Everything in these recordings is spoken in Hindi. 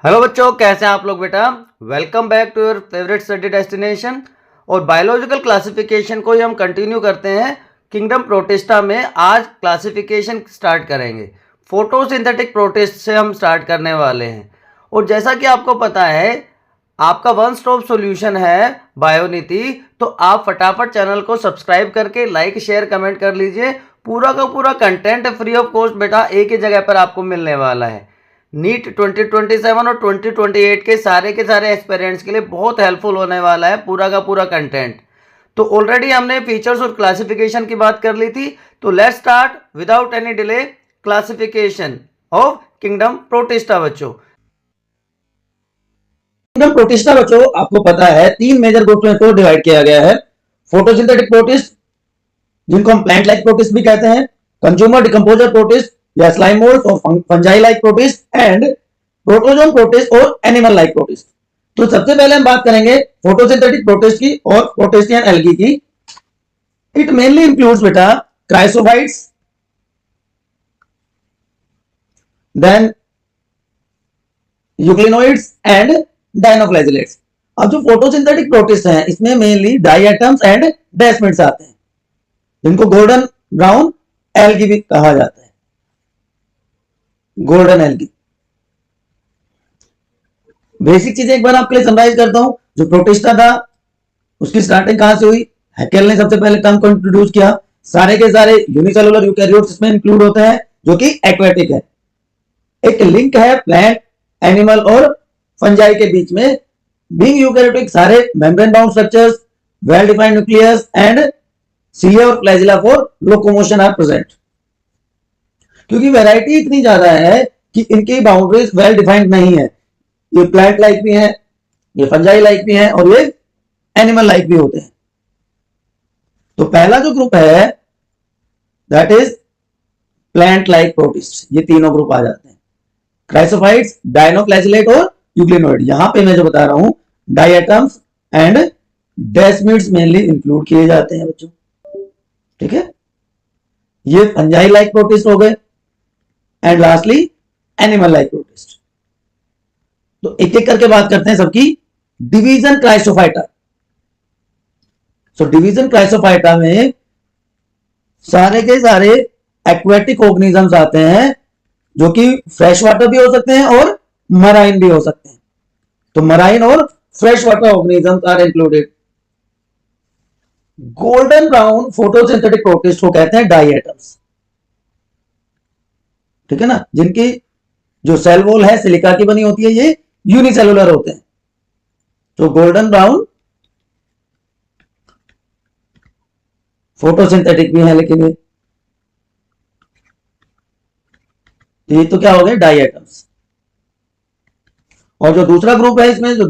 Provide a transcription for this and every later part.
हेलो बच्चों, कैसे हैं आप लोग बेटा। Welcome back to your favourite study destination. और बायोलॉजिकल क्लासिफिकेशन को ही हम कंटिन्यू करते हैं किंगडम प्रोटिस्टा में। आज क्लासिफिकेशन स्टार्ट करेंगे, फोटोसिंथेटिक प्रोटिस्ट से हम स्टार्ट करने वाले हैं। और जैसा कि आपको पता है, आपका वन स्टॉप सॉल्यूशन है बायोनीति, तो आप फटाफट चैनल को सब्सक्राइब करके लाइक शेयर कमेंट कर लीजिए। पूरा का पूरा कंटेंट फ्री ऑफ कॉस्ट बेटा एक ही जगह पर आपको मिलने वाला है। नीट 2027 और 2028 के सारे एस्पिरेंट्स के लिए बहुत हेल्पफुल होने वाला है पूरा का पूरा कंटेंट। तो ऑलरेडी हमने फीचर्स और क्लासिफिकेशन की बात कर ली थी, तो let's start without any delay classification of kingdom protista बच्चों। किंगडम प्रोटिस्टा बच्चों आपको पता है तीन मेजर ग्रुप में तो डिवाइड किया गया है। फोटोसिंथेटिक प्रोटिस्ट, जिनको हम प्लांट लाइक प्रोटिस्ट भी कहते हैं, कंज्यूमर डिकम्पोजर प्रोटिस्ट या स्लाइम मोल्ड्स और fungi like protist, and protozoan protist और एनिमल लाइक प्रोटिस्ट। तो सबसे पहले हम बात करेंगे फोटोसिंथेटिक प्रोटिस्ट की और प्रोटिस्टियन एल्गी की। इट मेनली इंक्लूड्स बेटा क्राइसोफाइट्स, देन यूक्लिनोइड्स एंड डायनोफ्लैजिलेट्स। अब जो फोटोसिंथेटिक प्रोटिस्ट हैं इसमें मेनली डाइएटम्स एंड डेस्मिड्स आते हैं, जिनको गोल्डन ब्राउन एल्गी भी कहा जाता है। Golden algae. बेसिक चीजें एक बार आपके लिए समराइज करता हूं। जो प्रोटिस्टा था उसकी स्टार्टिंग कहां से हुई? हैकेल ने सबसे पहले टर्म को इंट्रोड्यूस किया। सारे के सारे यूनिसेलुलर यूकैरियोट्स इसमें इंक्लूड होते हैं, जो कि एक्वेटिक है। एक लिंक है प्लांट, एनिमल और फंजाई के बीच में। बीइंग यूकैरियोटिक, सारे membrane bound structures, well defined nucleus and cilia और flagella for locomotion are present. क्योंकि वैरायटी इतनी ज्यादा है कि इनकी बाउंड्रीज वेल डिफाइंड नहीं है। ये प्लांट लाइक भी हैं, ये फंजाई लाइक भी हैं और ये एनिमल लाइक भी होते हैं। तो पहला जो ग्रुप है that is plant like protist. ये तीनों ग्रुप आ जाते हैं, क्राइसोफाइट्स, डायनोफ्लैजिलेट और यूक्लिनोइड। यहां पे मैं जो बता रहा हूं diatoms and desmids mainly include किए जाते हैं बच्चों। ठीक है, ये फंजाई लाइक प्रोटिस्ट हो गए and lastly animal like protist. तो एक एक करके बात करते हैं सबकी। Division Chrysophyta. So division Chrysophyta में सारे के सारे एक्वेटिक ऑर्गेनिजम्स आते हैं, जो कि फ्रेश वाटर भी हो सकते हैं और मराइन भी हो सकते हैं। तो मराइन और fresh water organisms are included. Golden brown photosynthetic protist को कहते हैं डाइएटम्स। ठीक है ना, जिनकी जो सेल वॉल है सिलिका की बनी होती है, ये यूनिसेलुलर होते हैं। तो गोल्डन ब्राउन फोटोसिंथेटिक भी है, लेकिन ये तो क्या हो गए डाइएटम्स। और जो दूसरा ग्रुप है इसमें, जो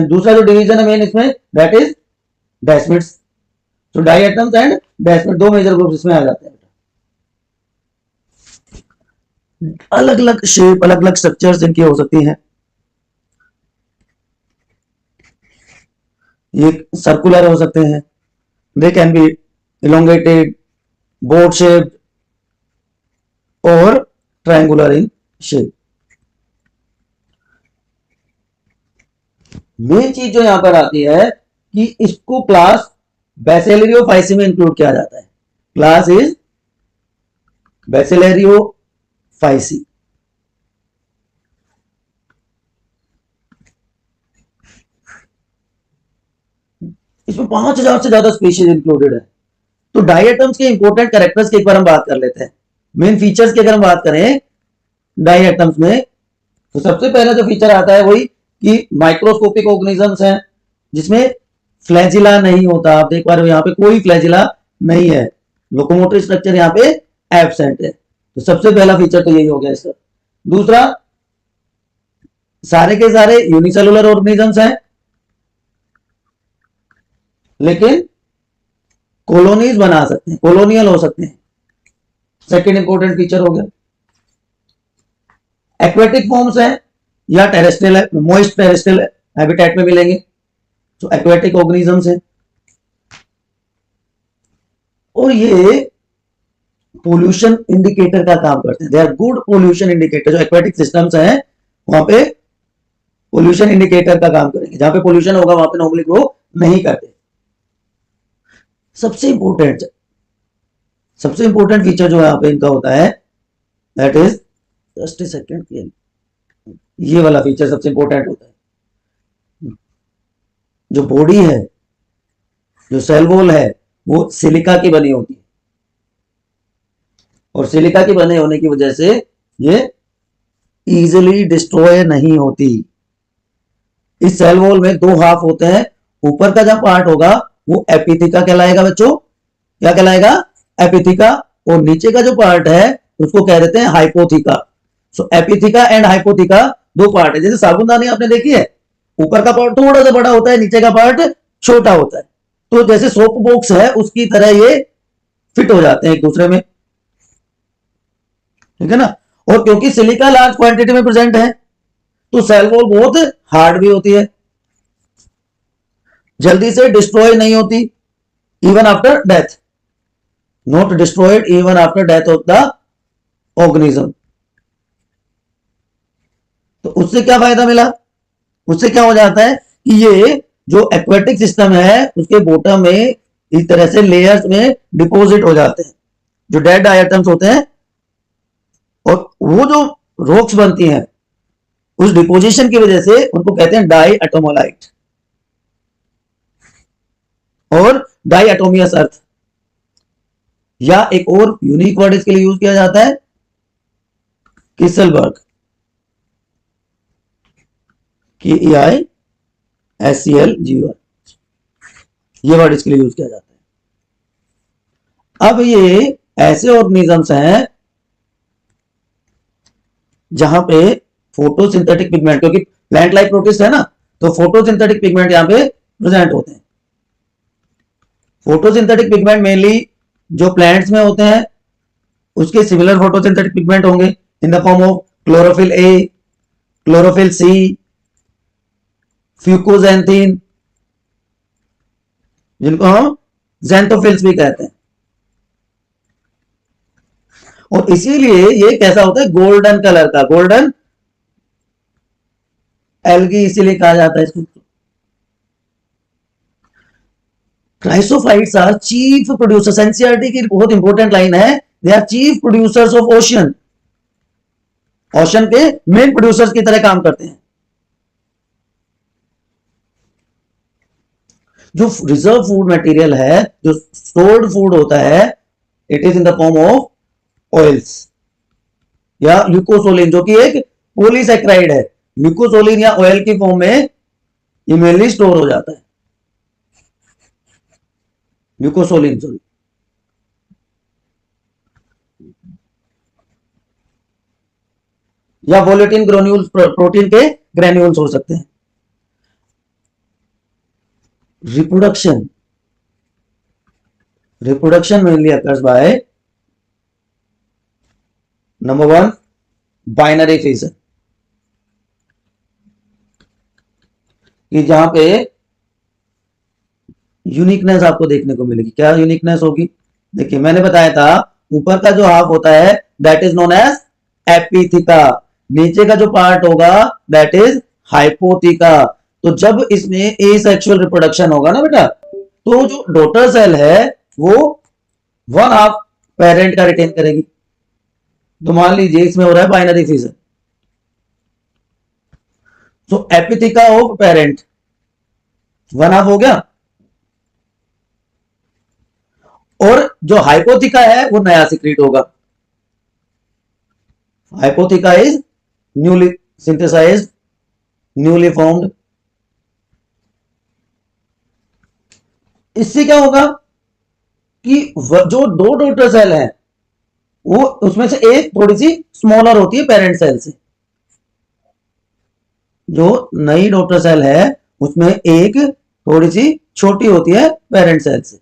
दूसरा जो डिवीजन है मेन इसमें, दैट इज डेस्मिड्स। तो डाइएटम्स एंड डेस्मिड, दो मेजर ग्रुप इसमें आ जाते हैं। अलग अलग शेप, अलग अलग स्ट्रक्चर्स इनकी हो सकती हैं। ये सर्कुलर हो सकते हैं, they can be elongated, boat shaped और ट्रायंगुलर इन शेप। मेन चीज जो यहां पर आती है कि इसको क्लास बैसिलेरियोफाइसी में इंक्लूड किया जाता है। Class is Bacillariophyceae. इसमें 5000 से ज्यादा स्पीशीज इंक्लूडेड है। तो डाइएटम्स के इंपॉर्टेंट कैरेक्टर्स की एक बार हम बात कर लेते हैं। मेन फीचर्स की अगर हम बात करें डाइएटम्स में, तो सबसे पहला जो फीचर आता है वही कि माइक्रोस्कोपिक ऑर्गेनिजम्स हैं, जिसमें फ्लैजिला नहीं होता। आप देख पा रहे हो यहाँ पे कोई फ्लैजिला नहीं है, लोकोमोटिव स्ट्रक्चर यहाँ पे एब्सेंट है। तो सबसे पहला फीचर तो यही हो गया इसका। दूसरा, सारे के सारे यूनिसेलुलर ऑर्गेनिजम्स हैं, लेकिन कॉलोनीज बना सकते हैं, कॉलोनियल हो सकते हैं। सेकेंड इंपॉर्टेंट फीचर हो गया। एक्वेटिक फॉर्म्स है या टेरेस्ट्रियल है, मॉइस्ट टेरेस्ट्रियल हैबिटेट में मिलेंगे, तो एक्वेटिक ऑर्गेनिजम्स है। और ये पोल्यूशन इंडिकेटर का काम करते हैं। They are good pollution indicator. जो एक्वेटिक सिस्टम्स हैं वहां पे पोल्यूशन इंडिकेटर का काम करेंगे। जहां पे पोल्यूशन होगा वहां पे नॉर्मली ग्रो नहीं करते। सबसे इंपॉर्टेंट फीचर जो यहाँ पे इनका होता है that is, just a second, ये वाला फीचर सबसे इंपॉर्टेंट होता है। जो बॉडी है, जो सेल वॉल है, वो सिलिका की बनी होती है और सिलिका की बने होने की वजह से ये इजिली डिस्ट्रॉय नहीं होती। इस सेल वॉल में दो हाफ होते हैं। ऊपर का जो पार्ट होगा वो एपिथिका कहलाएगा बच्चों। क्या कहलाएगा? एपिथिका। और नीचे का जो पार्ट है उसको कह देते हैं हाइपोथिका। सो एपिथिका एंड हाइपोथिका दो पार्ट है। जैसे साबुनदानी आपने देखी है, ऊपर का पार्ट थोड़ा सा बड़ा होता है, नीचे का पार्ट छोटा होता है। तो जैसे सोप बॉक्स है उसकी तरह ये फिट हो जाते हैं एक दूसरे में, ठीक है ना। और क्योंकि सिलिका लार्ज क्वांटिटी में प्रेजेंट है तो सेल वॉल बहुत हार्ड भी होती है, जल्दी से डिस्ट्रॉय नहीं होती even after death, not destroyed even after death of the organism. तो उससे क्या फायदा मिला? उससे क्या हो जाता है कि ये जो एक्वेटिक सिस्टम है उसके बॉटम में इस तरह से लेयर्स में डिपॉजिट हो जाते हैं जो डेड आइटम्स होते हैं, और वो जो रॉक्स बनती हैं उस डिपोजिशन की वजह से उनको कहते हैं डाई एटोमोलाइट और डाई एटोमियस अर्थ, या एक और यूनिक वर्ड इसके लिए यूज किया जाता है किसलबर्ग, KEISCLGR, ये वर्ड इसके लिए यूज किया जाता है। अब ये ऐसे ऑर्गेनिजम्स हैं जहां पे फोटोसिंथेटिक पिगमेंट, क्योंकि प्लांट लाइफ प्रोटिस्ट है ना, तो फोटोसिंथेटिक पिगमेंट यहां पे प्रेजेंट होते हैं। फोटोसिंथेटिक पिगमेंट मेनली जो प्लांट्स में होते हैं उसके सिमिलर फोटोसिंथेटिक पिगमेंट होंगे in the form of chlorophyll A, chlorophyll C, fucoxanthin, जिनको हम ज़ैंथोफिल्स भी कहते हैं। और इसीलिए ये कैसा होता है? गोल्डन कलर का, गोल्डन एल्गी इसीलिए कहा जाता है इसको। Chrysophytes are chief producers, NCERT की बहुत इंपॉर्टेंट लाइन है, they are chief producers of ocean. Ocean के मेन प्रोड्यूसर्स की तरह काम करते हैं। जो रिजर्व फूड मटेरियल है, जो स्टोर्ड फूड होता है, it is in the form of oils या ल्यूकोसोलिन, जो कि एक पॉलीसैकेराइड है। ल्यूकोसोलिन या ऑयल की फॉर्म में ये मेनली स्टोर हो जाता है, ल्यूकोसोलिन सॉरी। या वोलेटिन ग्रेन्यूल्स, प्रोटीन के ग्रेन्यूल्स हो सकते हैं। Reproduction mainly occurs by number 1 binary fission, कि जहां पे यूनिकनेस आपको देखने को मिलेगी। क्या यूनिकनेस होगी? देखिए मैंने बताया था ऊपर का जो हाफ होता है दैट इज नोन एज एपिथिका, नीचे का जो पार्ट होगा दैट इज हाइपोथिका। तो जब इसमें एसेक्सुअल रिप्रोडक्शन होगा ना बेटा, तो जो डॉटर सेल है वो वन हाफ पेरेंट का रिटेन करेगी। तो मान लीजिए इसमें हो रहा है बाइनरी फिजन, तो एपिथिका ऑफ पेरेंट वन हाफ हो गया, और जो हाइपोथिका है वो नया सिक्रीट होगा। Hypotheca is newly synthesized, newly formed. इससे क्या होगा कि जो दो डॉटर सेल है वो उसमें से एक थोड़ी सी स्मॉलर होती है पेरेंट सेल से। जो नई डॉटर सेल है उसमें एक थोड़ी सी छोटी होती है पेरेंट सेल से।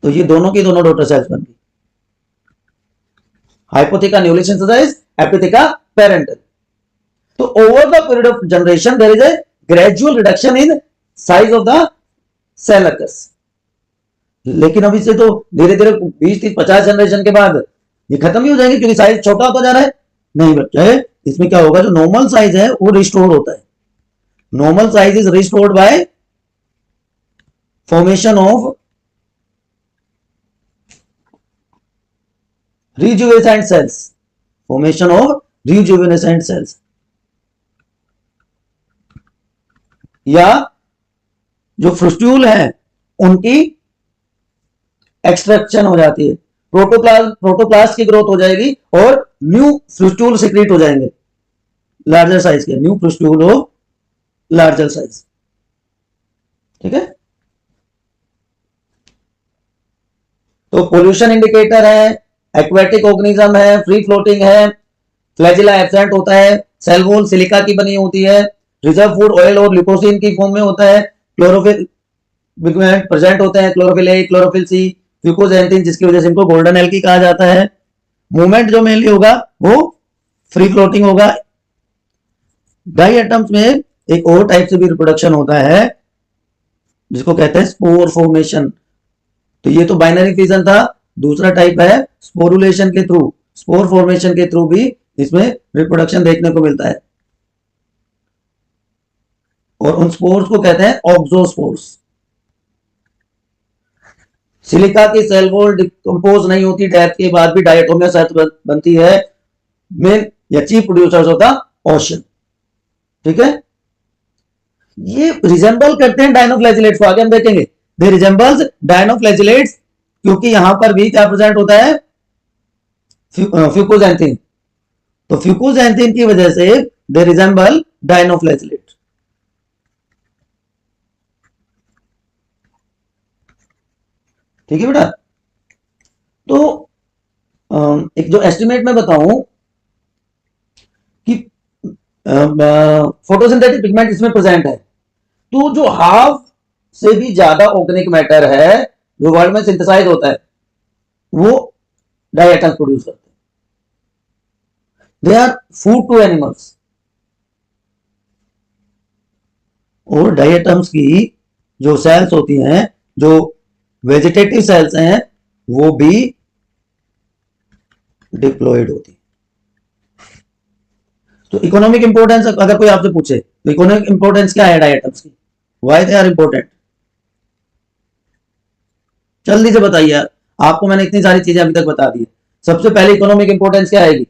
तो ये दोनों की दोनों डॉटर सेल्स बन गई। Hypotheca newly synthesized, epitheca parental. तो over the period of generation there is a gradual reduction in size of the cell occurs. लेकिन अभी से तो धीरे धीरे 20 30 50 जनरेशन के बाद ये खत्म ही हो जाएंगे, क्योंकि साइज छोटा होता जा रहा है। नहीं बच्चे, इसमें क्या होगा, जो नॉर्मल साइज है वो रिस्टोर होता है। Normal size is restored bye formation of rejuvenescent cells, formation of rejuvenescent cells, या जो फ्रुस्ट्यूल है उनकी एक्सट्रैक्शन हो जाती है, प्रोटोप्लास्ट की ग्रोथ हो जाएगी और न्यू फ्रुस्ट्यूल सिक्रीट हो जाएंगे लार्जर साइज के, न्यू फ्रुस्ट्यूल हो लार्जर साइज। ठीक है, तो पोल्यूशन इंडिकेटर है, एक्वेटिक ऑर्गेनिज्म है, फ्री फ्लोटिंग है, फ्लैजिला एब्सेंट होता है, सेल वॉल सिलिका की बनी होती है, रिजर्व फूड ऑयल और ल्यूकोसिन की फॉर्म में होता है, क्लोरोफिल पिगमेंट प्रेजेंट होते हैं, chlorophyll A, chlorophyll C, fucoxanthin, जिसकी वजह से इनको गोल्डन एल्गी कहा जाता है। मूवमेंट जो मेनली होगा वो फ्री फ्लोटिंग होगा। डाई एटम्स में एक और टाइप से भी रिप्रोडक्शन होता है जिसको कहते हैं स्पोर फॉर्मेशन। तो ये तो बाइनरी फिजन था, दूसरा टाइप है स्पोरुलेशन के थ्रू, स्पोर फॉर्मेशन के थ्रू भी इसमें रिप्रोडक्शन देखने को मिलता है, और उन स्पोर्स को कहते हैं ऑक्सोस्पोर्स। सिलिका की सेल वॉल डिकम्पोज नहीं होती डेथ के बाद भी, डायटोमिया साथ बनती है, मेन या चीफ प्रोड्यूसर्स होता ओशन। ठीक है, ये रिजेंबल करते हैं डायनोफ्लैजिलेट्स को, आगे हम देखेंगे, दे रिजेंबल्स डायनोफ्लैजिलेट्स, क्योंकि यहां पर भी क्या प्रेजेंट होता है, फ्यूकोजेंथिन। तो फ्यूकोजेंथिन की वजह से दे रिजेंबल डायनोफ्लैजिलेट। ठीक है बेटा, तो एक जो एस्टिमेट में बताऊं कि फोटोसिंथेटिक पिगमेंट इसमें प्रेजेंट है, तो जो हाफ से भी ज्यादा ऑर्गेनिक मैटर है जो वर्ल्ड में सिंथेसाइज होता है वो डाई एटम्स प्रोड्यूस करते हैं। They are food to animals. और डाई एटम्स की जो सेल्स होती हैं, जो वेजिटेटिव सेल्स हैं, वो भी डिप्लॉयड होती है। तो इकोनॉमिक इंपोर्टेंस अगर कोई आपसे पूछे तो इकोनॉमिक इंपोर्टेंस क्या है डाई एटम्स की, व्हाई दे आर इंपोर्टेंट, जल्दी से बताइए यार। आपको मैंने इतनी सारी चीजें अभी तक बता दी है। सबसे पहले इकोनॉमिक इंपोर्टेंस क्या आएगी,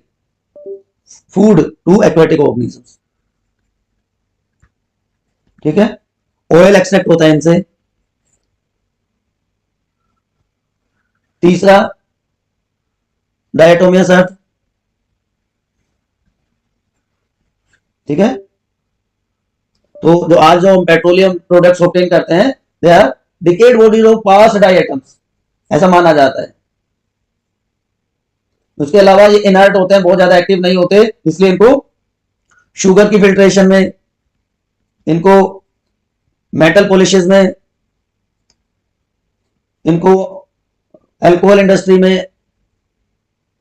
फूड टू एक्वेटिक ऑर्गेनिजम्स। ठीक है, ऑयल एक्सट्रैक्ट होता है इनसे। तीसरा डायटोमियस अर्थ। ठीक है, तो जो आज जो हम पेट्रोलियम प्रोडक्ट्स ऑब्टेन करते हैं, they are decayed bodies of past diatoms, ऐसा माना जाता है। उसके अलावा ये इनर्ट होते हैं, बहुत ज्यादा एक्टिव नहीं होते, इसलिए इनको शुगर की फिल्ट्रेशन में, इनको मेटल पॉलिशेस में, इनको अल्कोहल इंडस्ट्री में,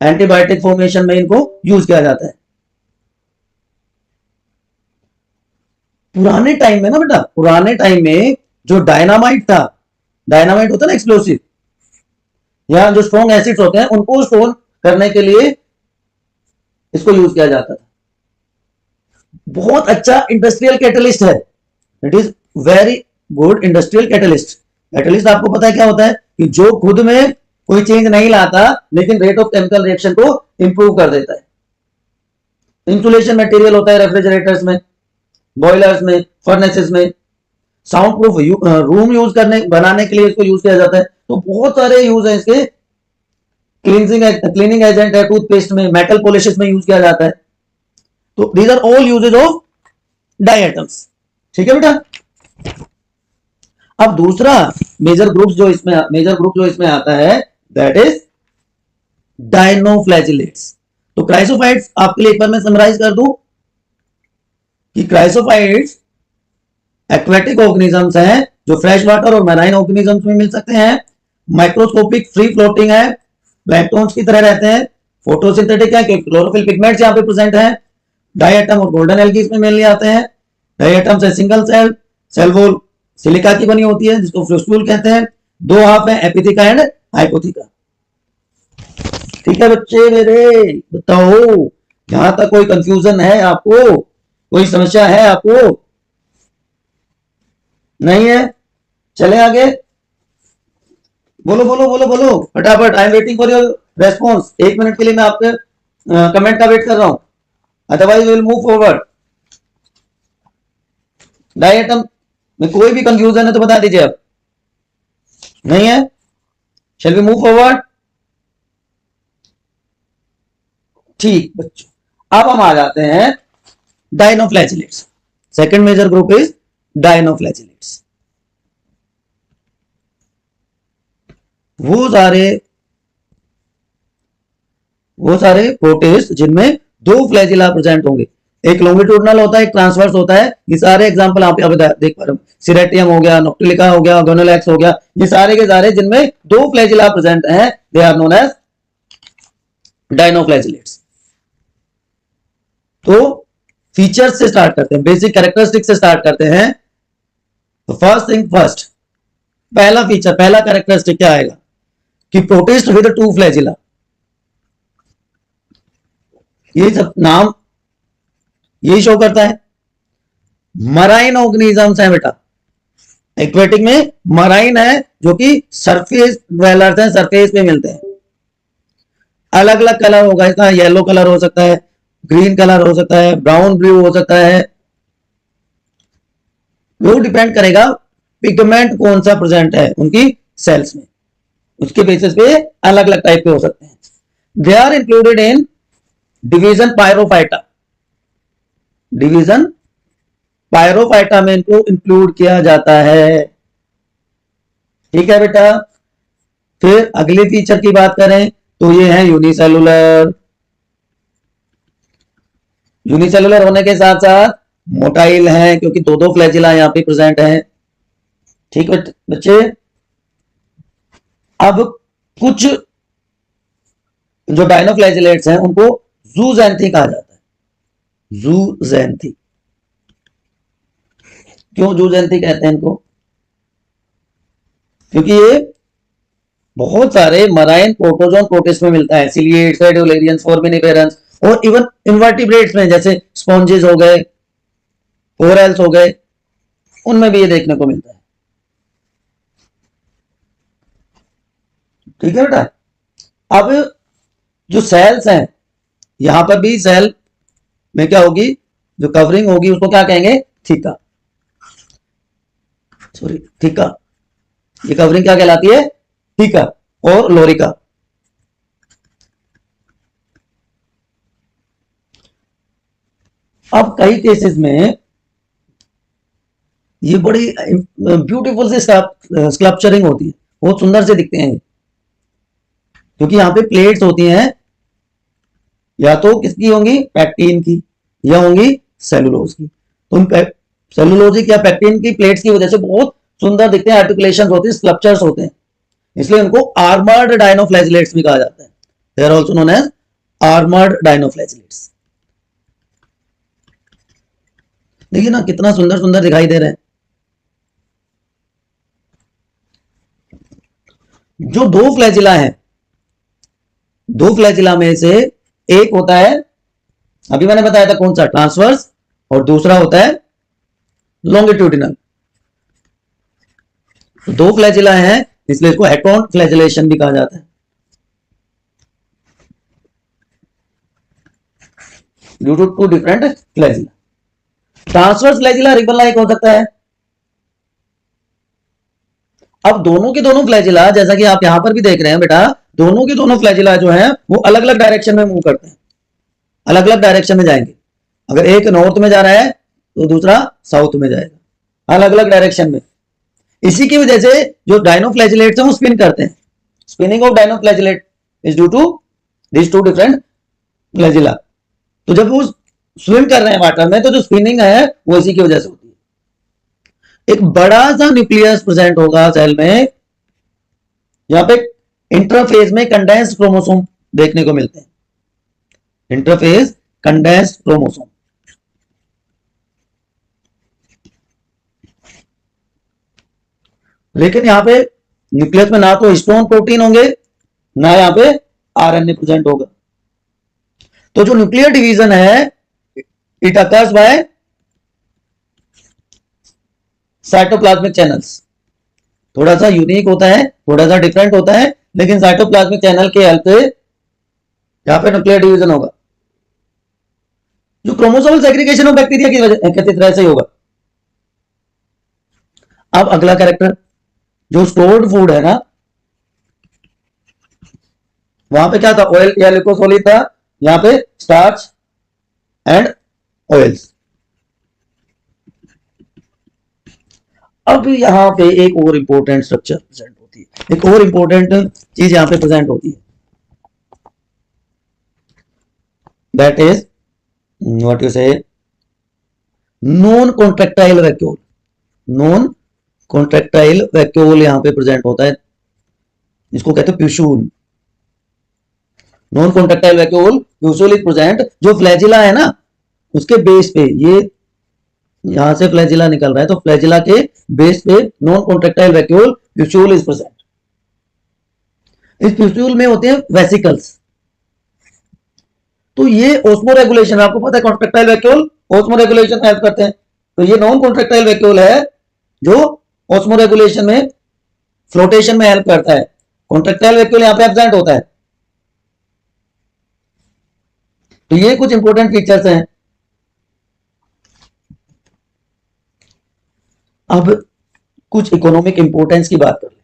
एंटीबायोटिक फॉर्मेशन में इनको यूज किया जाता है। पुराने टाइम में ना बेटा, पुराने टाइम में जो डायनामाइट था, डायनामाइट होता है ना एक्सप्लोसिव, या जो स्ट्रॉन्ग एसिड्स होते हैं उनको स्टोर करने के लिए इसको यूज किया जाता था। बहुत अच्छा इंडस्ट्रियल कैटलिस्ट है, it is very good industrial catalyst. Catalyst आपको पता है क्या होता है, कि जो खुद में कोई चेंज नहीं लाता लेकिन रेट ऑफ केमिकल रिएक्शन को इंप्रूव कर देता है। इंसुलेशन मटेरियल होता है रेफ्रिजरेटर्स में, बॉयलर्स में, फर्नेसेस में, साउंड प्रूफ रूम यूज करने बनाने के लिए इसको यूज किया जाता है। तो बहुत सारे यूज है इसके, क्लीनिंग एजेंट है टूथपेस्ट में, मेटल पॉलिशेस में यूज किया जाता है। तो these are all uses of diatoms. ठीक है बेटा, अब दूसरा मेजर ग्रुप जो इसमें आता है, दैट इज डायनोफ्लैजिलेट्स। तो क्राइसोफाइट्स आपके लिए एक बार मैं समराइज कर दूं कि क्राइसोफाइट्स एक्वेटिक ऑर्गेनिजम्स हैं जो फ्रेश वाटर और मैराइन ऑर्गेनिजम्स में मिल सकते हैं। माइक्रोस्कोपिक फ्री फ्लोटिंग है, प्लैंक्टन्स की तरह रहते हैं, फोटोसिंथेटिक है, क्लोरोफिल पिगमेंट्स यहां पे प्रेजेंट हैं। डायटम और गोल्डन एल्गी इसमें मेनली आते हैं। डायटम से सिंगल सेल वॉल सिलिका की बनी होती है जिसको फ्लोस्टूल कहते हैं। दो हाफ है, एपिथिका एंड हाइपोथिका। ठीक है बच्चे मेरे, बताओ यहां तक कोई कंफ्यूजन है आपको, कोई समस्या है आपको? नहीं है? चले आगे, बोलो बोलो बोलो बोलो फटाफट। I am waiting for your response. 1 minute के लिए मैं आपके कमेंट का वेट कर रहा हूं, otherwise will move forward. Diatom में कोई भी कंफ्यूजन है तो बता दीजिए आप। नहीं है? Shall we move forward? ठीक बच्चों, अब हम आ जाते हैं dinoflagellates. Second major group is dinoflagellates. वो सारे प्रोटिस्ट जिनमें दो फ्लैजिला प्रेजेंट होंगे, एक लॉन्गिट्यूडनल होता है, एक ट्रांसवर्स होता है। ये सारे एग्जांपल आप यहाँ पे देख पा रहे हो, सिरेटियम हो गया, नोक्टिलिका हो गया, गोनोलैक्स हो गया, ये सारे के सारे जिनमें दो फ्लैजिला प्रेजेंट हैं, they are known as dinoflagellates. तो फीचर्स से स्टार्ट करते हैं, बेसिक कैरेक्टरिस्टिक से स्टार्ट करते हैं। तो फर्स्ट थिंग फर्स्ट, पहला फीचर, पहला कैरेक्टरिस्टिक क्या आएगा कि प्रोटिस्ट विद टू फ्लैजिला। ये सब नाम यही शो करता है, मराइन ऑर्गेनिजम्स है बेटा। एक्वेटिक में मराइन है जो कि सरफेस डवेलर्स हैं, सरफेस पे मिलते हैं। अलग अलग कलर होगा इसका, येलो कलर हो सकता है, ग्रीन कलर हो सकता है, ब्राउन ब्लू हो सकता है। वो डिपेंड करेगा पिगमेंट कौन सा प्रेजेंट है उनकी सेल्स में, उसके बेसिस पे अलग अलग टाइप के हो सकते हैं। They are included in division Pyrrophyta. Division Pyrrophyta में इनको इंक्लूड किया जाता है। ठीक है बेटा। फिर अगले फीचर की बात करें तो ये है यूनिसेलुलर। यूनिसेलुलर होने के साथ साथ मोटाइल है, क्योंकि दो दो फ्लैजिला यहां पे प्रेजेंट है। ठीक है बच्चे। अब कुछ जो डायनोफ्लैजिलेट्स हैं उनको जूजेंथी कहा जाता है। जूजेंथी, क्यों जूजेंथी कहते हैं इनको? क्योंकि ये बहुत सारे मराइन प्रोटोजोन प्रोटिस्ट में मिलता है, सिलिएट्स, रेडियोलेरियंस, फोर्मिनिफेरंस और इवन इन्वर्टिब्रेट्स में जैसे स्पॉन्जेस हो गए, कोरल्स हो गए, उनमें भी ये देखने को मिलता है। ठीक है बेटा। अब जो सेल्स हैं, यहां पर भी सेल में क्या होगी, जो कवरिंग होगी उसको क्या कहेंगे? थीका। Sorry, theca. ये कवरिंग क्या कहलाती है? थीका और लोरिका। अब कई केसेस में ये बड़ी ब्यूटीफुल से स्कल्पचरिंग होती है, बहुत सुंदर से दिखते हैं, क्योंकि यहां पे प्लेट्स होती हैं, या तो किसकी होंगी? पैक्टीन की, या होंगी सेलुलोज की। तो सेलुलोजिक या पैक्टीन की प्लेट्स की वजह से बहुत सुंदर दिखते हैं, आर्टिकुलेशंस होते हैं, स्कल्पचर्स होते हैं, इसलिए उनको आर्मर्ड डायनोफ्लैजिलेट्स भी कहा जाता है। They are also known as armoured dinoflagellates. देखिए ना कितना सुंदर सुंदर दिखाई दे रहे हैं। जो दो फ्लैजिला है, दो फ्लैजिला में से एक होता है, अभी मैंने बताया था कौन सा? ट्रांसवर्स, और दूसरा होता है लॉन्गिट्यूडिनल। तो दो फ्लैजिला है, इसलिए इसको हेटोन फ्लैजिलेशन भी कहा जाता है, due to two different flagella. Transverse flagella ribbon like हो सकता है। अब दोनों के दोनों फ्लैजिला, जैसा कि आप यहां पर भी देख रहे हैं बेटा, दोनों के दोनों फ्लैजिला जो हैं वो अलग अलग डायरेक्शन में मूव करते हैं, अलग अलग डायरेक्शन में जाएंगे। अगर एक नॉर्थ में जा रहा है तो दूसरा साउथ में जाएगा, अलग अलग डायरेक्शन में। इसी की वजह से जो डायनोफ्लैजिलेट्स हैं वो स्पिन करते हैं। Spinning of dinoflagellate is due to this two different flagella. तो जब वो स्विम कर रहे हैं वाटर में, तो जो स्पिनिंग है वो इसी की वजह से होती है। एक बड़ा सा न्यूक्लियस प्रेजेंट होगा सेल में, यहां पे इंटरफेस में कंडेंस्ड क्रोमोसोम देखने को मिलते हैं। Interface condensed chromosome. लेकिन यहां पे न्यूक्लियस में ना तो हिस्टोन प्रोटीन होंगे, ना यहाँ पे आरएनए प्रेजेंट होगा। तो जो न्यूक्लियर डिवीजन है it occurs by cytoplasmic channels. थोड़ा सा यूनिक होता है, थोड़ा सा डिफरेंट होता है, लेकिन साइटोप्लाज्मिक चैनल के हेल्प से यहां पे न्यूक्लियर डिवीजन होगा। जो क्रोमोसोमल सेग्रीगेशन ऑफ बैक्टीरिया की वजह किस तरह से होगा। अब अगला कैरेक्टर, जो स्टोर्ड फूड है ना, वहां पे क्या था, ऑयल या लिकोसोलिड था, यहां पे स्टार्च एंड ऑयल्स। अब यहां पे एक और इंपॉर्टेंट स्ट्रक्चर प्रेजेंट होती है, एक और इंपॉर्टेंट चीज यहां पे प्रेजेंट होती है, that is what you say non contractile vacuole. Non contractile vacuole यहां पे प्रेजेंट होता है, इसको कहते हैं pusule. Non contractile vacuole pusule is present. जो फ्लैजिला है ना, उसके बेस पे, ये यहां से फ्लैजिला निकल रहा है, तो फ्लैजिला के बेस पे non contractile vacuole pusule is present. इस प्यूशूल में होते हैं वेसिकल्स। तो ये ऑस्मो रेगुलेशन, आपको पता है contractile vacuole osmo regulation help करते हैं, तो ये नॉन कॉन्ट्रैक्टाइल वैक्यूल है जो ऑस्मो रेगुलेशन में, फ्लोटेशन में हेल्प करता है। कॉन्ट्रैक्टाइल वैक्यूल यहां पे एब्सेंट होता है। तो ये कुछ इंपॉर्टेंट फीचर्स हैं। अब कुछ इकोनॉमिक इंपोर्टेंस की बात कर ले।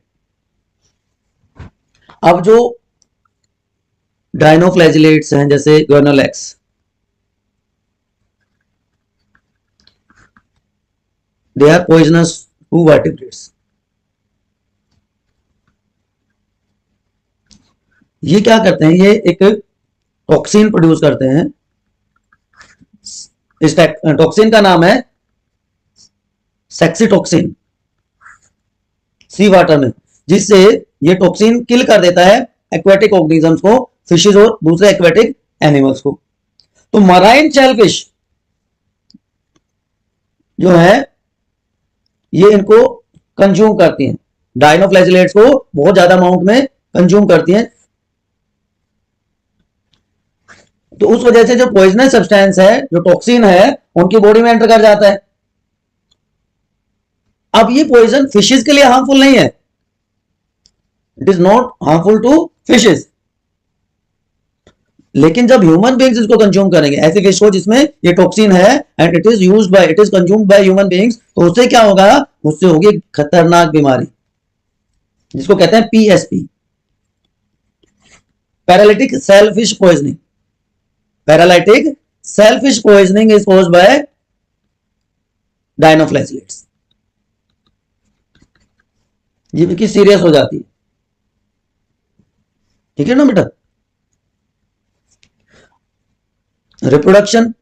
अब जो डायनोफ्लैजिलेट्स हैं जैसे Gonyaulax, they are poisonous to vertebrates. ये क्या करते हैं, ये एक टॉक्सिन प्रोड्यूस करते हैं। इस टॉक्सिन का नाम है सेक्सीटॉक्सिन, सी वाटर में, जिससे ये टॉक्सिन किल कर देता है एक्वेटिक ऑर्गेनिजम्स को, फिशेज और दूसरे एक्वेटिक एनिमल्स को। तो मराइन शेलफिश जो है ये इनको कंज्यूम करती हैं, डायनोफ्लैजिलेट्स को बहुत ज्यादा अमाउंट में कंज्यूम करती हैं। तो उस वजह से जो पॉइजनस सब्सटेंस है, जो टॉक्सिन है, उनकी बॉडी में एंटर कर जाता है। अब ये पॉइजन फिशेज के लिए हार्मफुल नहीं है, it is not harmful to fishes, लेकिन जब ह्यूमन बींग्स इसको कंज्यूम करेंगे, ऐसी फिश को जिसमें ये टॉक्सिन है and it is used by, it is consumed by human beings, तो उससे क्या होगा, उससे होगी खतरनाक बीमारी जिसको कहते हैं PSP, paralytic shellfish poisoning. Paralytic shellfish poisoning is caused by dinoflagellates. ये भी सीरियस हो जाती है, ठीक है ना बेटा। रिप्रोडक्शन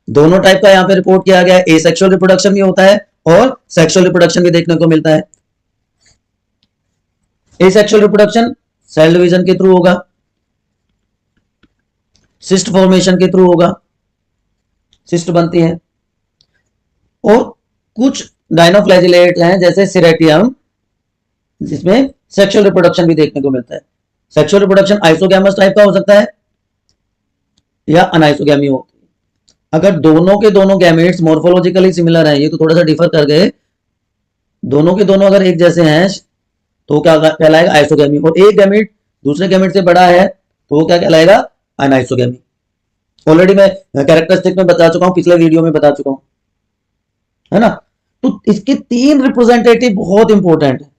दोनों टाइप का यहां पे रिपोर्ट किया गया है, एसेक्सुअल रिप्रोडक्शन भी होता है और सेक्सुअल रिप्रोडक्शन भी देखने को मिलता है। एसेक्सुअल रिप्रोडक्शन सेल डिवीजन के थ्रू होगा, सिस्ट फॉर्मेशन के थ्रू होगा, सिस्ट बनती है। और कुछ डायनोफ्लैजिलेट हैं जैसे सिरेटियम, जिसमें सेक्सुअल रिप्रोडक्शन भी देखने को मिलता है। सेक्सुअल रिप्रोडक्शन आइसोगैमस टाइप का हो सकता है या अनआइसोगैमी हो। अगर दोनों के दोनों गैमेट्स मॉर्फोलॉजिकली सिमिलर हैं, ये तो थोड़ा सा डिफर कर गए, दोनों के दोनों अगर एक जैसे हैं तो क्या कहलाएगा, आइसोगैमी। और एक गैमेट दूसरे गैमेट से बड़ा है तो वो क्या कहलाएगा, अनआइसोगैमी। ऑलरेडी मैं कैरेक्टरिस्टिक में बता चुका हूं, पिछले वीडियो में बता चुका हूं, है ना। तो इसके 3 रिप्रेजेंटेटिव बहुत इंपॉर्टेंट है।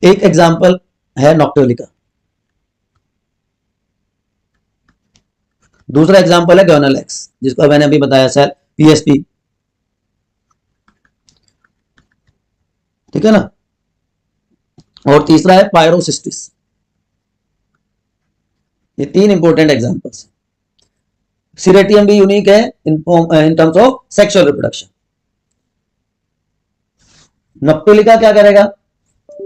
एक एग्जांपल है नॉक्टियोलिका, दूसरा एग्जांपल है ग्वेनोलैक्स जिसको मैंने अभी बताया सर, पीएसपी, ठीक है ना। और तीसरा है पायरोसिस्टिस। ये 3 इंपॉर्टेंट एग्जांपल्स। सिरेटियम भी यूनिक है in terms of sexual reproduction. Noctiluca क्या करेगा,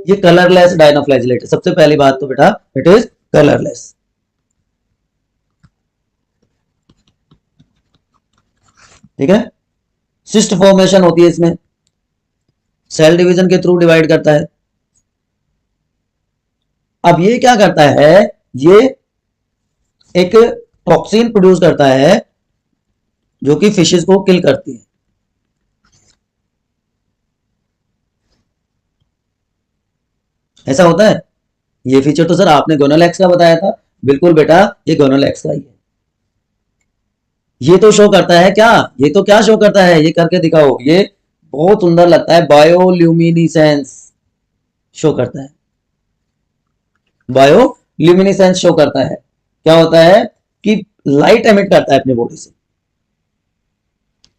ये कलरलेस डायनोफ्लैजिलेट है। सबसे पहली बात तो बेटा इट इज कलरलेस, ठीक है। सिस्ट फॉर्मेशन होती है इसमें, सेल डिवीजन के थ्रू डिवाइड करता है, अब ये क्या करता है, ये एक टॉक्सिन प्रोड्यूस करता है जो कि फिशेस को किल करती है। ऐसा होता है। ये फीचर तो सर आपने गोनोलैक्स का बताया था। बिल्कुल बेटा, ये गोनोलैक्स का ही है। ये तो शो करता है क्या, ये तो क्या शो करता है, ये करके दिखाओ। ये बहुत सुंदर लगता है, बायोल्यूमिनिसेंस शो करता है। बायोल्यूमिनिसेंस शो करता है। क्या होता है कि लाइट एमिट करता है अपनी बॉडी से।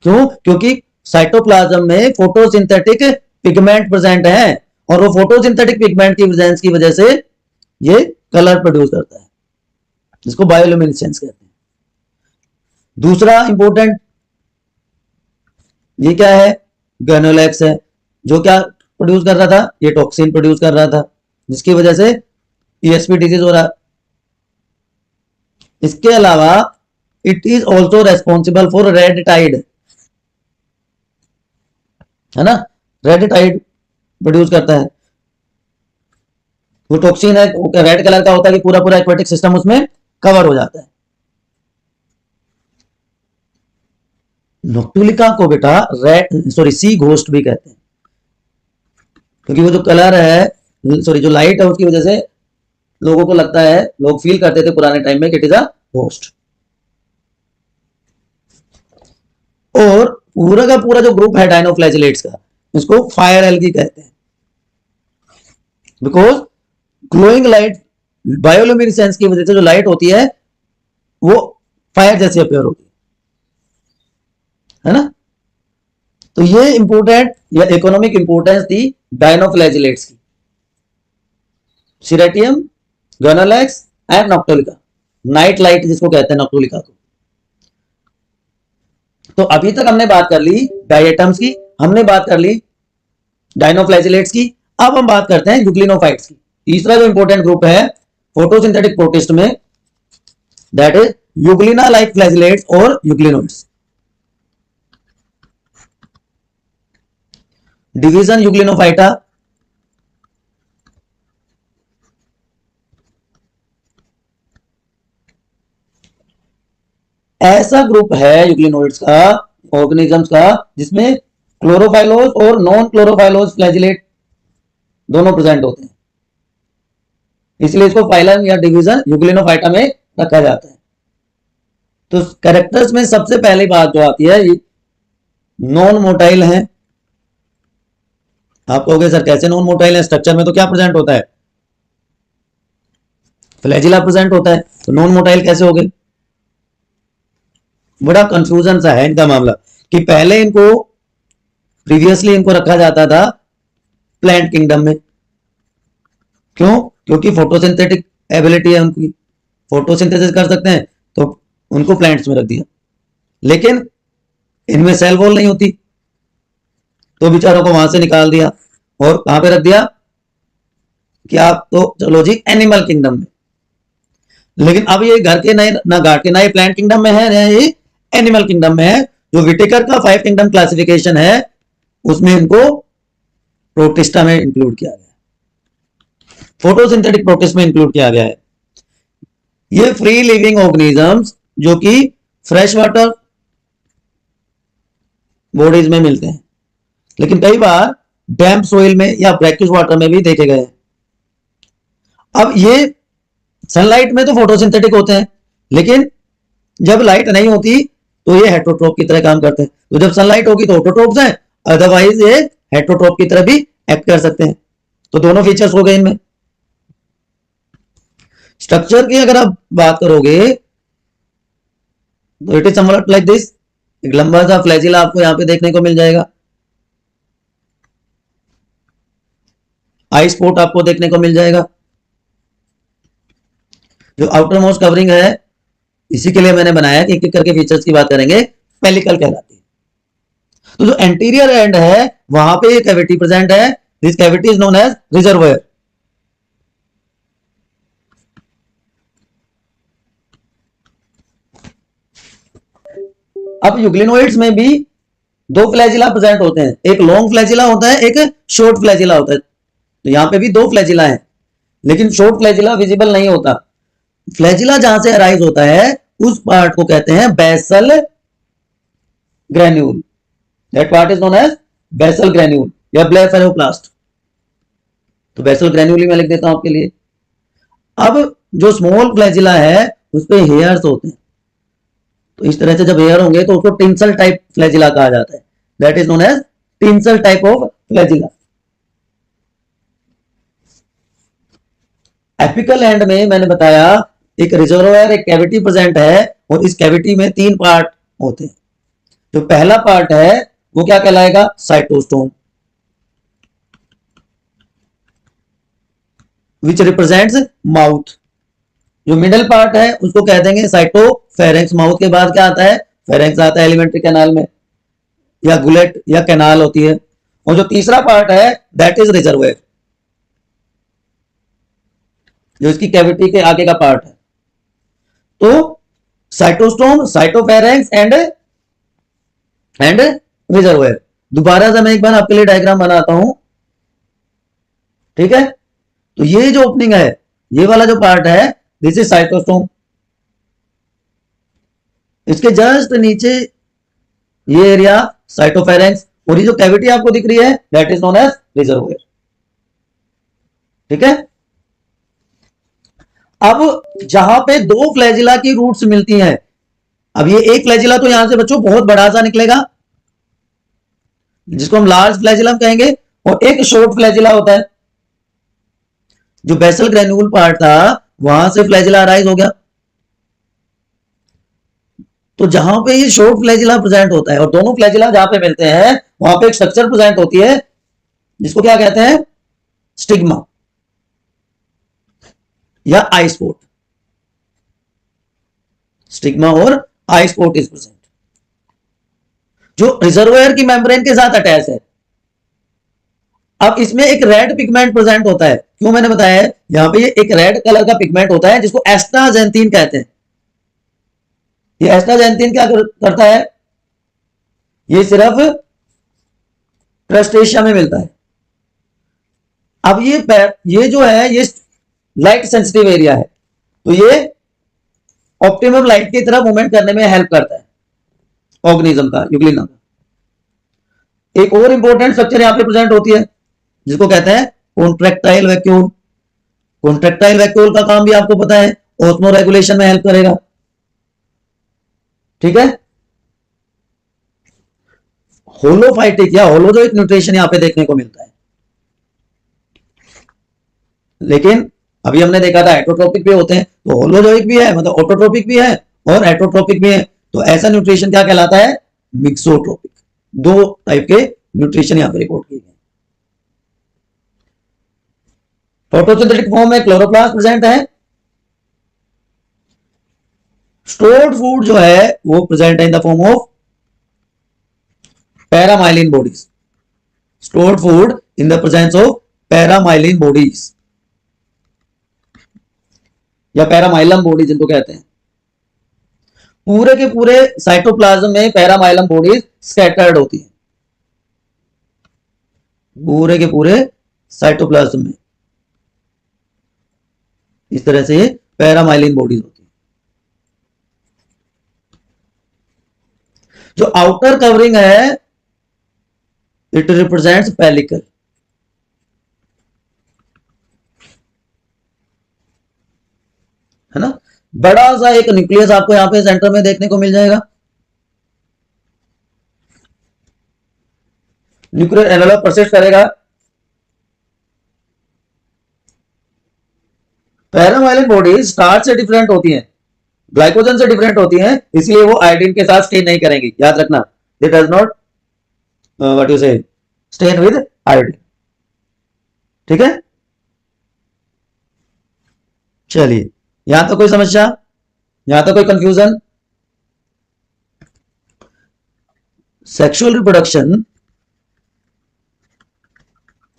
क्यों? क्योंकि साइटोप्लाज्म में फोटोसिंथेटिक पिगमेंट प्रेजेंट है और वो फोटोसिंथेटिक पिगमेंट की प्रेजेंस की वजह से ये कलर प्रोड्यूस करता है, जिसको बायोल्यूमिनेसेंस कहते हैं। दूसरा इंपॉर्टेंट ये क्या है, गोनोलैक्स है, जो क्या प्रोड्यूस कर रहा था, ये टॉक्सिन प्रोड्यूस कर रहा था, जिसकी वजह से ईएसपी डिजीज हो रहा। इसके अलावा it is also responsible for red tide, है ना, रेड टाइड प्रोड्यूस करता है। वो टॉक्सिन है, रेड कलर का होता है कि पूरा पूरा एक्वाटिक सिस्टम उसमें कवर हो जाता है। नॉक्टुलिका को बेटा रेड सी घोस्ट भी कहते हैं, क्योंकि वो जो कलर है, जो लाइट है, उसकी वजह से लोगों को लगता है, लोग फील करते थे पुराने टाइम में कि इट इज अ घोस्ट। और पूरा का पूरा जो ग्रुप है डायनोफ्लैजिलेट्स का, इसको फायर एल्गी कहते हैं, बिकॉज ग्लोइंग लाइट, बायोल्यूमिनेसेंस की वजह से जो लाइट होती है वो फायर जैसी अपेयर होती है ना। तो ये इंपोर्टेंट या इकोनॉमिक इंपोर्टेंस थी डायनोफ्लैजिलेट्स की, सिरेटियम, गोनोलैक्स एंड नॉक्टुलिका, नाइट लाइट जिसको कहते हैं नॉक्टुलिका को। तो अभी तक हमने बात कर ली डायटम्स की, हमने बात कर ली डायनोफ्लैजिलेट्स की। अब हम बात करते हैं यूग्लिनोफाइट्स की। तीसरा जो इंपॉर्टेंट ग्रुप है फोटोसिंथेटिक प्रोटिस्ट में, that is Euglena like flagellates और यूग्लिनोइड्स। डिवीजन यूग्लिनोफाइटा, ऐसा ग्रुप है यूग्लिनोइड्स का, ऑर्गेनिजम्स का, जिसमें क्लोरोफाइलोस और नॉन क्लोरोफाइलोस फ्लैजिलेट दोनों प्रेजेंट होते हैं, इसलिए इसको फाइलम या डिवीजन यूग्लिनोफाइटा में रखा जाता है। तो कैरेक्टर्स में सबसे पहली बात जो आती है, नॉन मोटाइल है। आप कहोगे सर कैसे नॉन मोटाइल है, स्ट्रक्चर में तो क्या प्रेजेंट होता है, फ्लैजिला प्रेजेंट होता है, तो नॉन मोटाइल कैसे हो गए। बड़ा कंफ्यूजन सा है इनका मामला, कि पहले इनको प्रीवियसली इनको रखा जाता था प्लांट किंगडम में। क्यों? क्योंकि फोटोसिंथेटिक एबिलिटी है उनकी, फोटोसिंथेसिस कर सकते हैं, तो उनको प्लांट्स में रख दिया। लेकिन इनमें सेल वॉल नहीं होती, तो बेचारों को वहां से निकाल दिया और कहां पे रख दिया कि आप तो चलो जी एनिमल किंगडम में। लेकिन अब ये घर के नए ना घाट के नए प्लांट किंगडम में है, ये एनिमल किंगडम में है। जो विटेकर का 5 किंगडम क्लासिफिकेशन है, उसमें इनको प्रोटिस्टा में इंक्लूड किया गया, फोटोसिंथेटिक प्रोटिस्ट में इंक्लूड किया गया है। ये फ्री लिविंग ऑर्गेनिजम्स जो कि फ्रेश वाटर बॉडीज में मिलते हैं, लेकिन कई बार डैम्प सोइल में या ब्रैकिश वाटर में भी देखे गए। अब ये सनलाइट में तो फोटोसिंथेटिक होते हैं, लेकिन जब लाइट नहीं होती तो ये हेटरोट्रोप की तरह काम करते हैं। तो जब सनलाइट होगी तो ऑटोट्रोप्स हैं, अदरवाइज ये हेटरोट्रोप की तरह भी एक्ट कर सकते हैं। तो दोनों फीचर्स हो गए इनमें। स्ट्रक्चर की अगर आप बात करोगे तो it is somewhat like this. एक लंबा सा फ्लैजिला आपको यहां पे देखने को मिल जाएगा, आई स्पॉट आपको देखने को मिल जाएगा। जो आउटर मोस्ट कवरिंग है, इसी के लिए मैंने बनाया कि एक एक करके फीचर्स की बात करेंगे, पेलिकल कहलाती है। तो जो एंटीरियर एंड है वहां पे कैविटी प्रेजेंट है, this cavity is known as reservoir. अब यूग्लिनोइड्स में भी दो फ्लैजिला प्रेजेंट होते हैं, एक लॉन्ग फ्लैजिला होता है, एक शॉर्ट फ्लैजिला होता है। तो यहां पे भी दो फ्लैजिला है, लेकिन शॉर्ट फ्लैजिला विजिबल नहीं होता। फ्लैजिला जहां से अराइज होता है उस पार्ट को कहते हैं basal granule. That part is known as basal granule या ब्लेफेरोप्लास्ट। तो बेसल ग्रेन्यूल ही मैं लिख देता हूं आपके लिए। अब जो स्मॉल फ्लैजिला है उस पे हेयर्स होते हैं, तो इस तरह से जब हेयर होंगे तो उसको टिंसल टाइप फ्लैजिला कहा जाता है। That is known as tinsel type of flagella. Apical end में मैंने बताया एक रिजर्वोयर, एक कैविटी प्रेजेंट है और इस कैविटी में 3 पार्ट होते हैं। जो पहला पार्ट है वो क्या कहलाएगा? साइटोस्टोम, विच रिप्रेजेंट्स माउथ। जो मिडिल पार्ट है उसको कह देंगे साइटोफेरेंक्स। माउथ के बाद क्या आता है? फेरेंक्स आता है एलिमेंट्री कैनाल में, या गुलेट या कैनाल होती है। और जो तीसरा पार्ट है दैट इज रिजर्वोयर, जो इसकी कैविटी के आगे का पार्ट है। तो साइटोस्टोम, साइटोफेरेंक्स एंड रिजर्वोयर। दोबारा से मैं एक बार आपके लिए डायग्राम बनाता हूं, ठीक है? तो ये जो ओपनिंग है, ये वाला जो पार्ट है, दिस इज साइटोस्टोम। इसके जस्ट नीचे ये एरिया साइटोफेरेंक्स, और ये जो कैविटी आपको दिख रही है that is known as reservoir. ठीक है? अब जहां पे 2 फ्लैजिला की रूट्स मिलती हैं, अब ये एक फ्लैजिला तो यहां से बच्चों बहुत बड़ा सा निकलेगा जिसको हम लार्ज फ्लैजिलम कहेंगे, और एक शॉर्ट फ्लैजिला होता है। जो बेसल ग्रेन्यूल पार्ट था वहां से फ्लैजिला अराइज हो गया। तो जहां पे ये शॉर्ट फ्लैजिला प्रेजेंट होता है और दोनों फ्लैजिला जहां पे मिलते हैं वहां पे एक स्ट्रक्चर प्रेजेंट होती है जिसको क्या कहते हैं? स्टिग्मा या आई स्पॉट। स्टिग्मा और आई स्पॉट इज प्रेजेंट, जो रिजर्वोयर की मेम्ब्रेन के साथ अटैच है। अब इसमें एक रेड पिगमेंट प्रेजेंट होता है। क्यों मैंने बताया है? यहां पे ये एक रेड कलर का पिगमेंट होता है जिसको एस्टाजेंथिन कहते हैं। ये एस्टाजेंथिन क्या करता है? ये सिर्फ क्रस्टेशिया में मिलता है। अब ये जो है ये लाइट सेंसिटिव एरिया है, तो ये ऑप्टिमम लाइट की तरफ मूवमेंट करने में हेल्प करता है ऑर्गेनिज्म का, यूग्लिना का। एक और इंपॉर्टेंट स्ट्रक्चर यहां पे प्रेजेंट होती है जिसको कहते हैं कॉन्ट्रैक्टाइल वैक्यूल। कॉन्ट्रैक्टाइल वैक्यूल का काम भी आपको पता है, ऑस्मो रेगुलेशन में हेल्प करेगा। ठीक है? होलोफाइटिक या होलोजोइक न्यूट्रिशन यहां पे देखने को मिलता है। लेकिन अभी हमने देखा था हेटरोट्रोपिक भी होते हैं, तो होलोजोइक भी है, मतलब ऑटोट्रोपिक भी है और हेटरोट्रोपिक भी है। तो ऐसा न्यूट्रिशन क्या कहलाता है? मिक्सोट्रोपिक। 2 टाइप के न्यूट्रिशन यहां पे रिपोर्ट किए गए। फोटोसिंथेटिक फॉर्म में क्लोरोप्लास्ट प्रेजेंट है। स्टोर्ड फूड जो है वो प्रेजेंट है in the form of paramylon bodies. Stored food in the presence of paramylon bodies या पैरामाइलम बॉडी जिनको कहते हैं। पूरे के पूरे साइटोप्लाज्म में पैरामाइलम बॉडीज स्कैटर्ड होती है। पूरे के पूरे साइटोप्लाज्म में इस तरह से पैरामाइलिन बॉडीज होती है। जो आउटर कवरिंग है इट रिप्रेजेंट्स पेलिकल। है ना? बड़ा सा एक न्यूक्लियस आपको यहां पे सेंटर में देखने को मिल जाएगा। न्यूक्लियर एनवेलप प्रोसेस करेगा। पैरामाइलिन बॉडीज स्टार्च से डिफरेंट होती हैं, ग्लाइकोजन से डिफरेंट होती हैं, इसलिए वो आयोडीन के साथ स्टेन नहीं करेंगी। याद रखना, it does not what you से स्टेन विद आयोडीन। ठीक है? चलिए, यहां तो कोई समस्या, यहां तो कोई कंफ्यूजन? सेक्सुअल रिप्रोडक्शन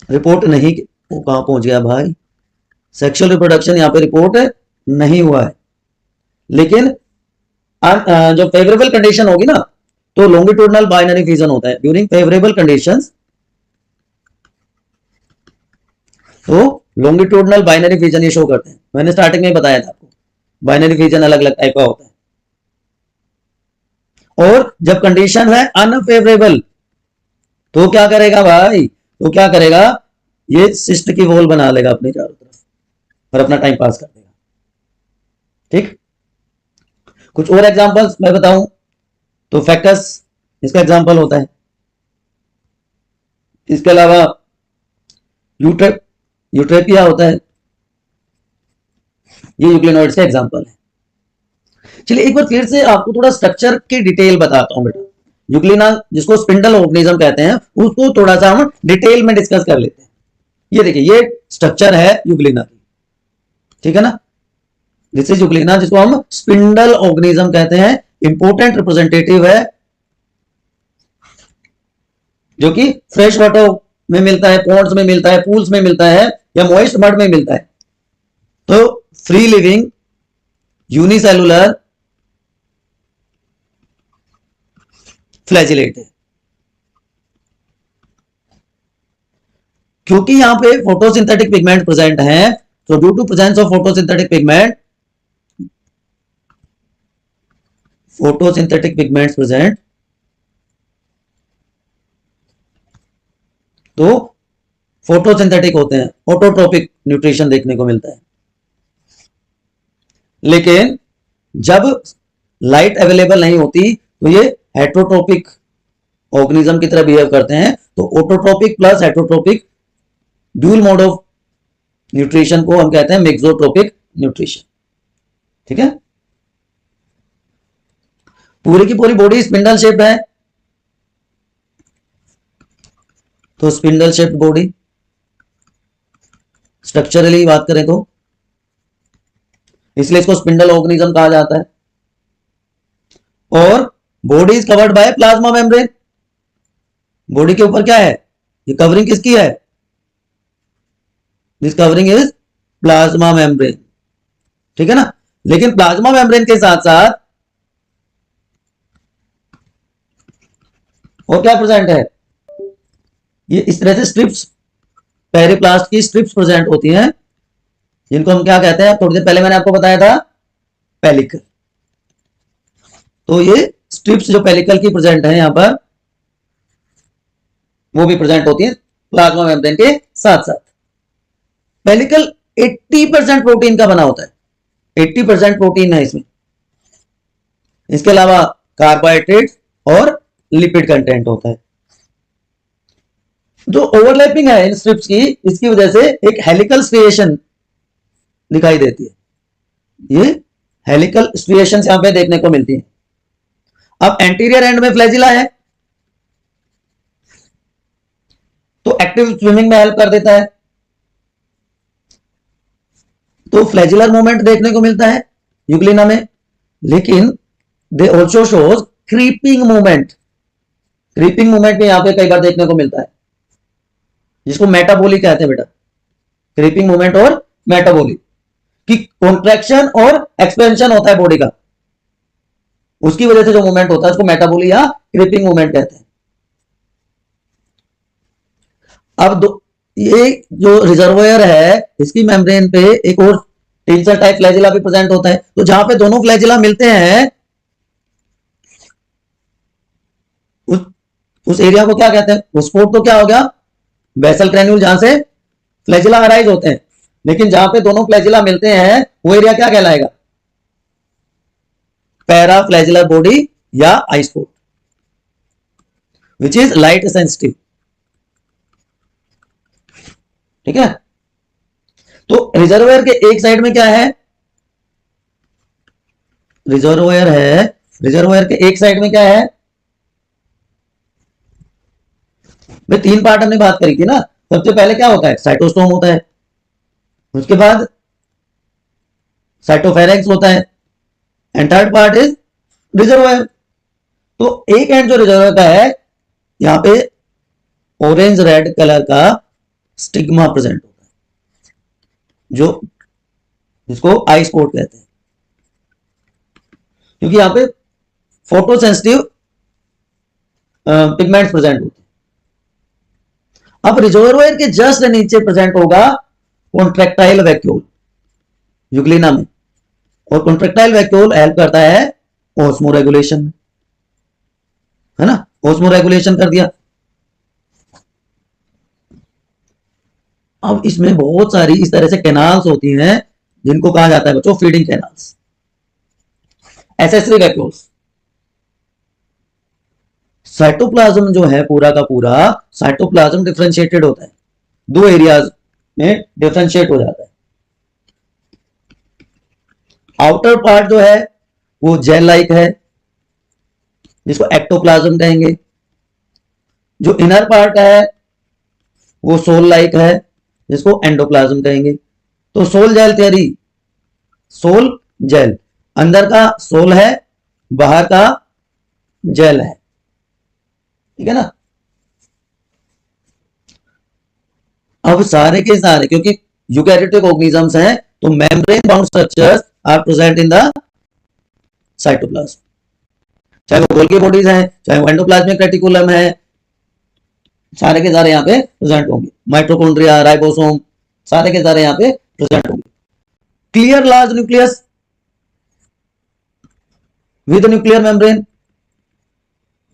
रिपोर्ट नहीं, वो कहां पहुंच गया भाई? सेक्सुअल रिप्रोडक्शन यहां पे रिपोर्ट नहीं हुआ है, लेकिन जो फेवरेबल कंडीशन होगी ना तो लॉन्गिट्यूडनल बाइनरी फिजन होता है। ड्यूरिंग फेवरेबल कंडीशंस तो लॉन्गिट्यूडनल बाइनरी फिजन ये शो करते हैं। मैंने स्टार्टिंग में बताया था आपको, बाइनरी फिजन अलग अलग टाइप का होता है। और जब कंडीशन है अनफेवरेबल तो क्या करेगा भाई, तो क्या करेगा, ये सिस्ट की वॉल बना लेगा अपने चारों तरफ और अपना टाइम पास कर देगा। ठीक, कुछ और एग्जांपल्स मैं बताऊं तो फैक्टस इसका एग्जांपल होता है। इसके अलावा यूट्रेपिया होता है, ये यूक्लिनोइड्स का एग्जांपल है। चलिए एक बार फिर से आपको थोड़ा स्ट्रक्चर की डिटेल बताता हूं बेटा। यूक्लिना जिसको स्पिंडल ऑर्गेनिज्म कहते हैं उसको थोड़ा सा हम डिटेल में डिस्कस कर लेते हैं। ये देखिए ये स्ट्रक्चर है यूक्लिना की, ठीक है ना। दिस इज यूक्लिना जिसको हम स्पिंडल ऑर्गेनिज्म कहते हैं। इंपॉर्टेंट रिप्रेजेंटेटिव है जो कि फ्रेश वाटर में मिलता है, पॉन्ड्स में मिलता है, पूल्स में मिलता है या मॉइस्ट मड में मिलता है। तो फ्री लिविंग यूनिसेलुलर फ्लैजिलेट है। क्योंकि यहां पे फोटोसिंथेटिक पिगमेंट प्रेजेंट हैं, तो due to presence of photosynthetic pigments present, तो फोटोसिंथेटिक होते हैं, ऑटोट्रोपिक न्यूट्रिशन देखने को मिलता है। लेकिन जब लाइट अवेलेबल नहीं होती तो ये हेट्रोट्रोपिक ऑर्गेनिज्म की तरह बिहेव करते हैं। तो autotrophic plus heterotrophic dual mode of nutrition को हम कहते हैं मेक्सोट्रोपिक न्यूट्रिशन। ठीक है, पूरी की पूरी बॉडी स्पिंडल शेप है, तो स्पिंडल शेप्ड बॉडी स्ट्रक्चरली बात करें तो इसलिए इसको स्पिंडल ऑर्गेनिज्म कहा जाता है। और body is covered by plasma membrane. Body के ऊपर क्या है, ये कवरिंग किसकी है, this covering is plasma membrane. ठीक है ना। लेकिन प्लाज्मा मेम्ब्रेन के साथ साथ और क्या प्रेजेंट है, ये इस तरह से स्ट्रिप्स, पेरिप्लास्ट की स्ट्रिप्स प्रेजेंट होती हैं, जिनको हम क्या कहते हैं, थोड़ी देर पहले मैंने आपको बताया था पेलिकल। तो ये स्ट्रिप्स जो पेलिकल की प्रेजेंट है यहां पर, वो भी प्रेजेंट होती है प्लाज्मा मेम्ब्रेन के साथ साथ। पेलिकल 80% प्रोटीन का बना होता है, 80% प्रोटीन है इसमें। इसके अलावा कार्बोहाइड्रेट और लिपिड कंटेंट होता है। जो ओवरलैपिंग है इन स्ट्रिप्स की, इसकी वजह से एक हेलिकल स्ट्रिएशन दिखाई देती है। ये हेलिकल स्ट्रिएशन यहां पे देखने को मिलती है। अब एंटीरियर एंड में फ्लैजिला है, तो एक्टिव स्विमिंग में हेल्प कर देता है, तो फ्लैजिलर मूवमेंट देखने को मिलता है यूग्लिना में। लेकिन they also shows creeping movement. Creeping movement भी यहां पे कई बार देखने को मिलता है, जिसको मेटाबोलिक कहते हैं बेटा। क्रीपिंग मूवमेंट और मेटाबोलिक की कॉन्ट्रैक्शन और एक्सपेंशन होता है बॉडी का, उसकी वजह से जो मूवमेंट होता है उसको मेटाबोलिक या क्रीपिंग मूवमेंट कहते हैं। अब ये जो रिजर्वोयर है इसकी मेम्ब्रेन पे एक और टेंसर टाइप फ्लैजिला भी प्रेजेंट होता है। तो जहां पे दोनों फ्लैजिला मिलते हैं उस एरिया को क्या कहते हैं, वो स्पॉट तो क्या हो गया, बेसल क्रेन्यूल, जहां से फ्लैजिला अराइज होते हैं। लेकिन जहां पे दोनों फ्लैजिला मिलते हैं वो एरिया क्या कहलाएगा, पैराफ्लैजिलर बॉडी या eye spot, which is light sensitive. ठीक है। तो रिजर्वोयर के एक साइड में क्या है, रिजर्वोयर है, रिजर्वोयर के एक साइड में क्या है भाई, 3 पार्ट हमने बात करी थी ना। सबसे पहले क्या होता है, साइटोस्टोम होता है, उसके बाद साइटोफेरेंक्स होता है, and third part is reservoir. तो एक एंड जो रिजर्वोयर का है, यहां पे ऑरेंज रेड कलर का स्टिग्मा प्रेजेंट होता है, जो जिसको आई स्पॉट कहते हैं, क्योंकि यहां पे फोटोसेंसिटिव पिगमेंट्स प्रेजेंट होते हैं। अब रिजर्वोयर के जस्ट नीचे प्रेजेंट होगा कॉन्ट्रेक्टाइल वैक्यूल यूग्लिना में, और कॉन्ट्रेक्टाइल वैक्यूल हेल्प करता है ऑस्मो रेगुलेशन में, है ना, ऑस्मो रेगुलेशन कर दिया। अब इसमें बहुत सारी इस तरह से कैनाल्स होती हैं जिनको कहा जाता है बच्चों feeding canals, accessory vacuoles. Cytoplasm जो है पूरा का पूरा साइटोप्लाज्म डिफरेंशिएटेड होता है, दो एरियाज में डिफरेंशिएट हो जाता है। आउटर पार्ट जो है वो जेल लाइक है जिसको एक्टोप्लाज्म कहेंगे, जो इनर पार्ट है वो सोल लाइक है जिसको एंडोप्लाज्म कहेंगे। तो sol gel theory, sol gel, अंदर का सोल है, बाहर का जेल है, ठीक है ना। अब सारे के सारे क्योंकि यूकैरियोटिक ऑर्गेनिजम्स हैं तो membrane bound structures are present in the cytoplasm, चाहे वो गोल्गी बॉडीज हैं, चाहे वो एंडोप्लाज्मिक रेटिकुलम है, सारे के सारे यहाँ पे प्रेजेंट होंगे। माइटोकॉन्ड्रिया, राइबोसोम, सारे के सारे यहाँ पे प्रेजेंट होंगे। Clear large nucleus with nuclear membrane,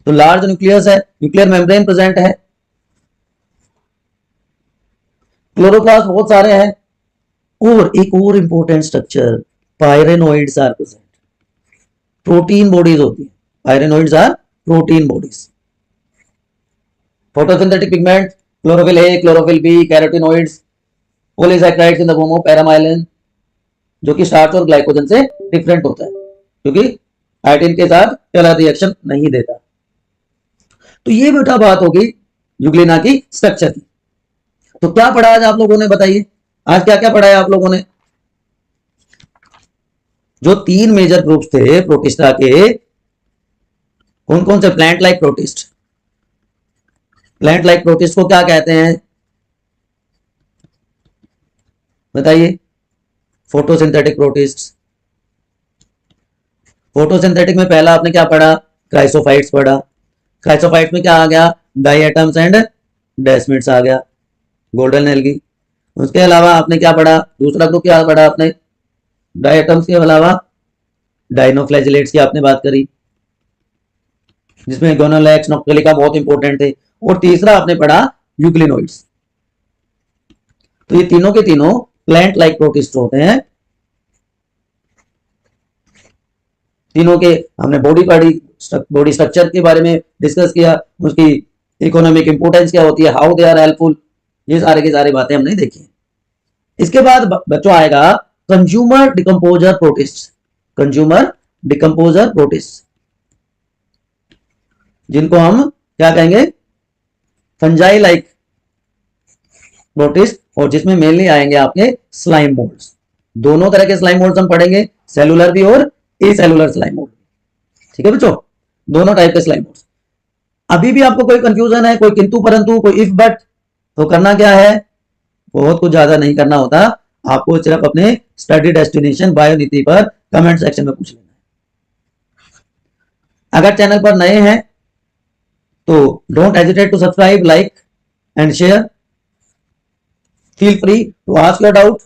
तो लार्ज न्यूक्लियस है, न्यूक्लियर मेम्ब्रेन प्रेजेंट है। क्लोरोप्लास्ट बहुत सारे हैं, और एक और important structure pyrenoids are present, protein bodies होती है, pyrenoids are protein bodies. Photosynthetic pigment, chlorophyll A, chlorophyll b, carotenoids, polysaccharides in the form of paramylon, जो कि स्टार्च और ग्लाइकोजन से डिफरेंट होता है क्योंकि आयोडीन के साथ कलर रिएक्शन नहीं देता। तो ये बेटा बात होगी यूग्लिना की स्ट्रक्चर की। तो क्या पढ़ा आज आप लोगों ने, बताइए आज क्या क्या पढ़ा है आप लोगों ने। जो तीन मेजर ग्रुप्स थे प्रोटिस्टा के, कौन कौन से, plant like protist, plant like protist को क्या कहते हैं बताइए। फोटोसिंथेटिक प्रोटिस्ट, फोटोसिंथेटिक में पहला आपने क्या पढ़ा, क्राइसोफाइट्स पढ़ा। क्राइसोफाइट्स में क्या आ गया, डाइएटम्स एंड डेस्मिड्स आ गया, गोल्डन एल्गी। उसके अलावा आपने क्या पढ़ा, दूसरा ग्रुप क्या पढ़ा आपने, डाइएटम्स के अलावा डाइनोफ्लैजिलेट्स की आपने बात करी जिसमें गोनोलैक्स, नॉक्टिलिका बहुत इंपॉर्टेंट थे। और तीसरा आपने पढ़ा यूग्लिनोइड्स। तो ये तीनों के तीनों प्लांट लाइक प्रोटिस्ट होते हैं। तीनों के हमने बॉडी पढ़ी, बॉडी स्ट्रक्चर के बारे में डिस्कस किया, उसकी इकोनॉमिक इंपोर्टेंस क्या होती है, हाउ दे आर हेल्पफुल, ये सारे की सारी बातें हमने देखी। इसके बाद बच्चों आएगा consumer decomposer protist, consumer decomposer protist जिनको हम क्या कहेंगे, फंजाई लाइक प्रोटिस्ट, और जिसमें मेनली आएंगे आपके स्लाइम मोल्ड्स। दोनों तरह के स्लाइम मोल्ड्स हम पढ़ेंगे, सेलुलर भी और एसेलुलर स्लाइम मोल्ड, ठीक है बच्चों, दोनों टाइप के स्लाइम मोल्ड्स। अभी भी आपको कोई कंफ्यूजन है, कोई किंतु परंतु, कोई इफ बट, तो करना क्या है, बहुत कुछ ज्यादा नहीं करना होता, आपको सिर्फ अपने स्टडी डेस्टिनेशन बायोनीति पर कमेंट सेक्शन में पूछ लेना है। अगर चैनल पर नए हैं तो don't hesitate to subscribe, like and share. Feel free to ask your doubt.